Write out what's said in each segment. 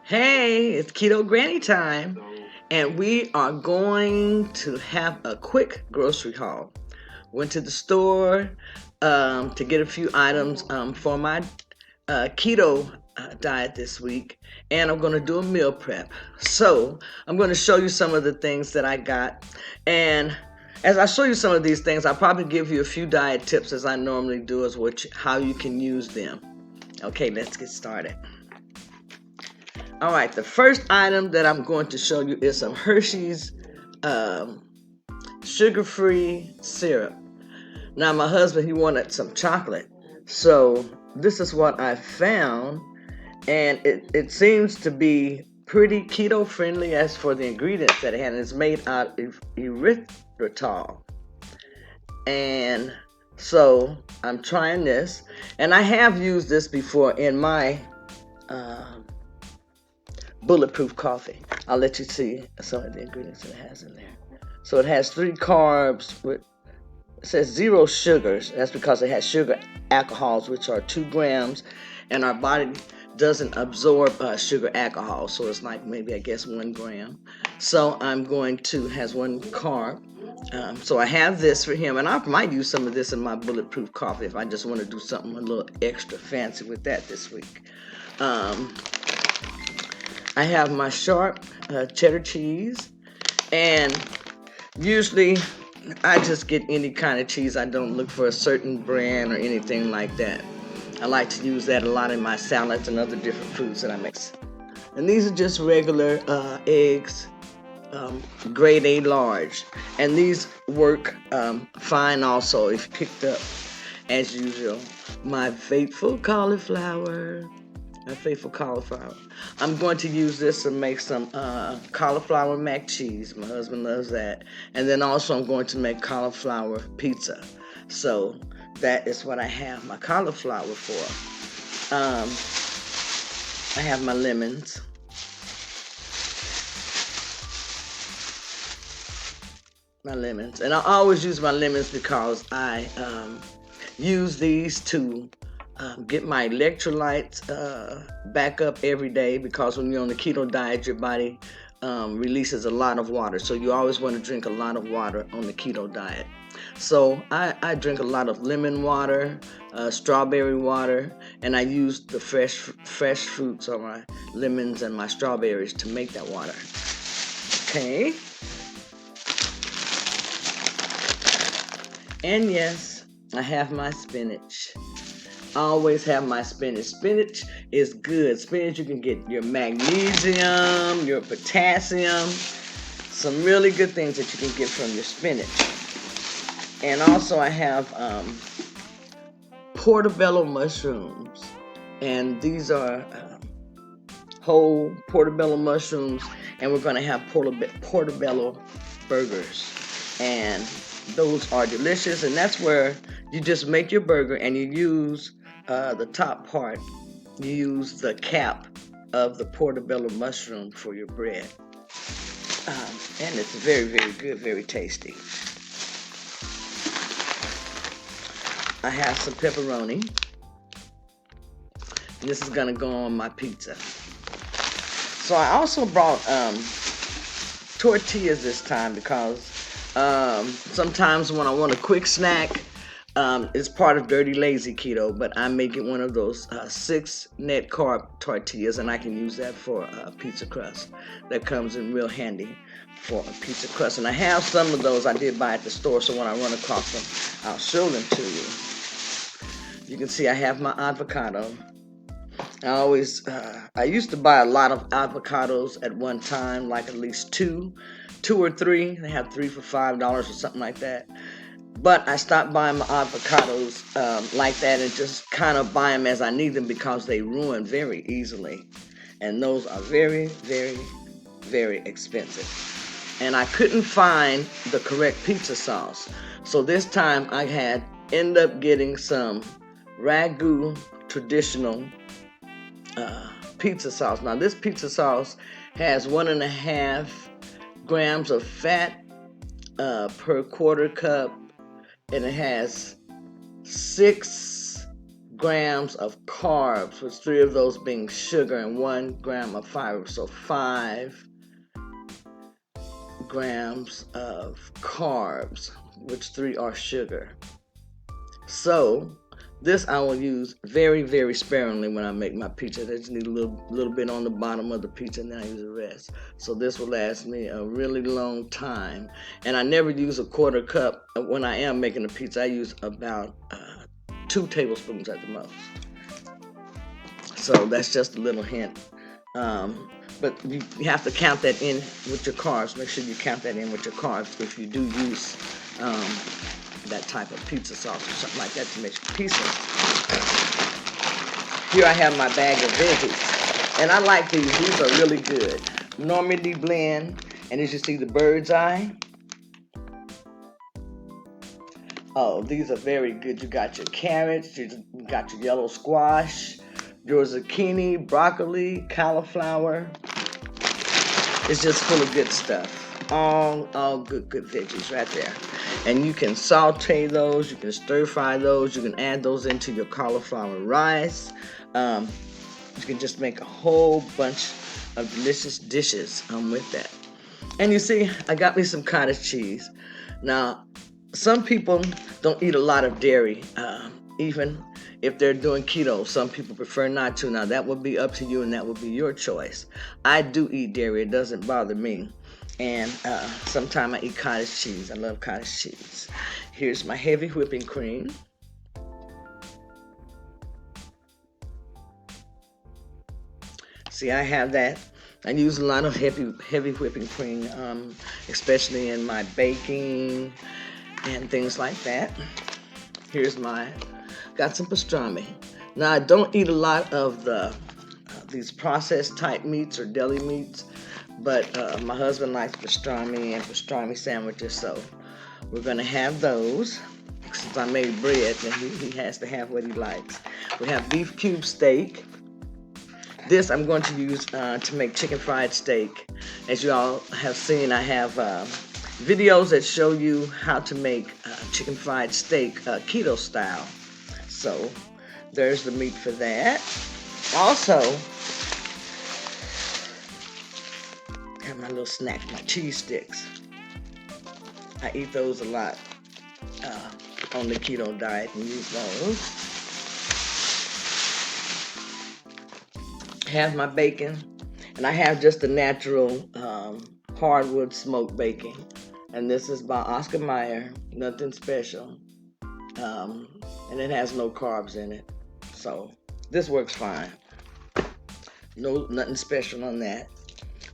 Hey, it's Keto Granny time, and we are going to have a quick grocery haul. Went to the store to get a few items for my keto diet this week, and I'm going to do a meal prep. So, I'm going to show you some of the things that I got, and as I show you some of these things, I'll probably give you a few diet tips as I normally do, as how you can use them. Okay, let's get started. All right, the first item that I'm going to show you is some Hershey's um, sugar-free syrup. Now, my husband, he wanted some chocolate. So this is what I found, and it seems to be pretty keto-friendly as for the ingredients that it had. It's made out of erythritol. And so I'm trying this, and I have used this before in my uh, bulletproof coffee. I'll let you see some of the ingredients it has in there. So it has 3 carbs with, it says 0 sugars. That's because it has sugar alcohols, which are 2 grams, and our body doesn't absorb sugar alcohol, so it's like maybe I guess 1 gram. So I'm going to has 1 carb. So I have this for him, and I might use some of this in my bulletproof coffee if I just want to do something a little extra fancy with that this week. I have my sharp cheddar cheese, and usually I just get any kind of cheese. I don't look for a certain brand or anything like that. I like to use that a lot in my salads and other different foods that I mix. And these are just regular eggs, grade A large. And these work fine also if picked up, as usual. My faithful cauliflower. I'm going to use this to make some cauliflower mac cheese. My husband loves that. And then also I'm going to make cauliflower pizza. So that is what I have my cauliflower for. I have my lemons. And I always use my lemons because I use these to get my electrolytes back up every day, because when you're on the keto diet, your body releases a lot of water. So you always want to drink a lot of water on the keto diet. So I drink a lot of lemon water, strawberry water, and I use the fresh fruits or my lemons and my strawberries to make that water. Okay. And yes, I have my spinach. I always have my spinach. Spinach is good. Spinach, you can get your magnesium, your potassium, some really good things that you can get from your spinach. And also I have portobello mushrooms. And these are whole portobello mushrooms. And we're going to have portobello burgers. And those are delicious. And that's where you just make your burger and you use the top part. You use the cap of the portobello mushroom for your bread. And it's very, very good, very tasty. I have some pepperoni. And this is going to go on my pizza. So I also brought tortillas this time because sometimes when I want a quick snack, it's part of Dirty Lazy Keto, but I make it one of those 6 net carb tortillas, and I can use that for pizza crust. That comes in real handy for a pizza crust. And I have some of those I did buy at the store, so when I run across them, I'll show them to you. You can see I have my avocado. I used to buy a lot of avocados at one time, like at least two or three. They have 3 for $5 or something like that. But I stopped buying my avocados like that and just kind of buy them as I need them because they ruin very easily. And those are very, very, very expensive. And I couldn't find the correct pizza sauce. So this time I had ended up getting some Ragu traditional pizza sauce. Now this pizza sauce has 1.5 grams of fat per quarter cup, and it has 6 grams of carbs, with 3 of those being sugar and 1 gram of fiber. So 5 grams of carbs, which 3 are sugar. So this I will use very, very sparingly when I make my pizza. I just need a little bit on the bottom of the pizza, and then I use the rest. So this will last me a really long time. And I never use a quarter cup. When I am making a pizza, I use about 2 tablespoons at the most. So that's just a little hint. But you have to count that in with your carbs. Make sure you count that in with your carbs if you do use that type of pizza sauce or something like that to make your pizza. Here I have my bag of veggies. And I like these. These are really good. Normandy blend. And as you see, the bird's eye. Oh, these are very good. You got your carrots. You got your yellow squash. Your zucchini, broccoli, cauliflower. It's just full of good stuff. All good veggies right there. And you can saute those, you can stir fry those, you can add those into your cauliflower rice. You can just make a whole bunch of delicious dishes with that. And you see, I got me some cottage cheese. Now, some people don't eat a lot of dairy, even if they're doing keto. Some people prefer not to. Now, that would be up to you, and that would be your choice. I do eat dairy. It doesn't bother me. And sometimes I eat cottage cheese. I love cottage cheese. Here's my heavy whipping cream. See, I have that. I use a lot of heavy whipping cream, especially in my baking and things like that. Here's got some pastrami. Now, I don't eat a lot of these processed type meats or deli meats, but my husband likes pastrami and pastrami sandwiches, so we're gonna have those. Since I made bread, then he has to have what he likes. We have beef cube steak. This I'm going to use to make chicken fried steak. As you all have seen, I have videos that show you how to make chicken fried steak keto style. So there's the meat for that. Also, I have my little snack, my cheese sticks. I eat those a lot on the keto diet and use those. Have my bacon, and I have just a natural hardwood smoked bacon. And this is by Oscar Mayer, nothing special. And it has no carbs in it. So this works fine. Nothing special on that.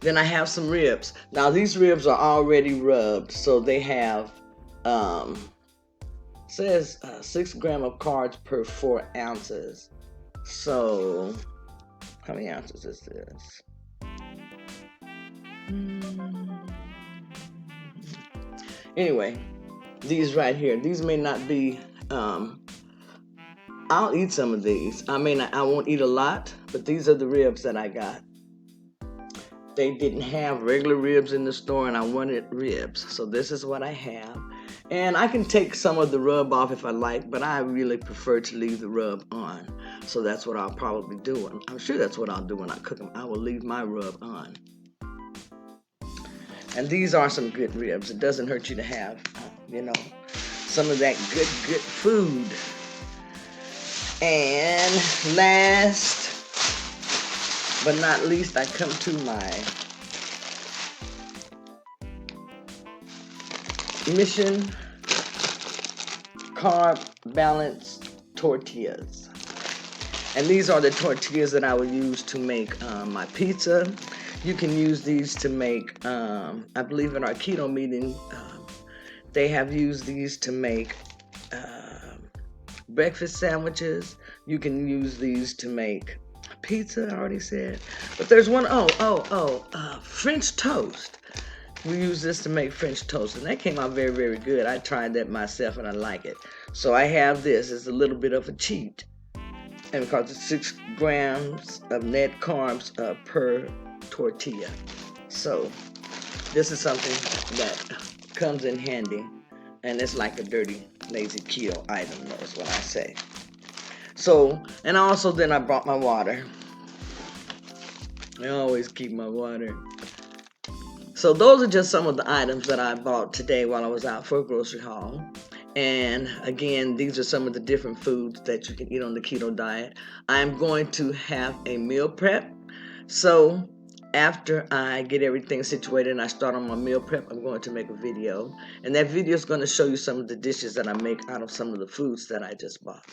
Then I have some ribs. Now these ribs are already rubbed, so they have says 6 grams of carbs per 4 ounces. So how many ounces is this? Anyway, these right here, these may not be, I'll eat some of these. I won't eat a lot, but these are the ribs that I got. They didn't have regular ribs in the store, and I wanted ribs. So this is what I have. And I can take some of the rub off if I like, but I really prefer to leave the rub on. So that's what I'll probably do. I'm sure that's what I'll do when I cook them. I will leave my rub on. And these are some good ribs. It doesn't hurt you to have, some of that good food. And last but not least, I come to my Mission Carb Balanced Tortillas. And these are the tortillas that I will use to make my pizza. You can use these to make, I believe in our keto meeting, they have used these to make breakfast sandwiches. You can use these to make pizza, I already said. But there's one, French toast. We use this to make French toast, and that came out very, very good. I tried that myself, and I like it. So I have this. It's a little bit of a cheat, and because it's 6 grams of net carbs per tortilla. So this is something that comes in handy, and it's like a dirty, lazy keto item, is what I say. So, and also then I brought my water. I always keep my water. So those are just some of the items that I bought today while I was out for a grocery haul. And again, these are some of the different foods that you can eat on the keto diet. I'm going to have a meal prep. So after I get everything situated and I start on my meal prep, I'm going to make a video. And that video is going to show you some of the dishes that I make out of some of the foods that I just bought.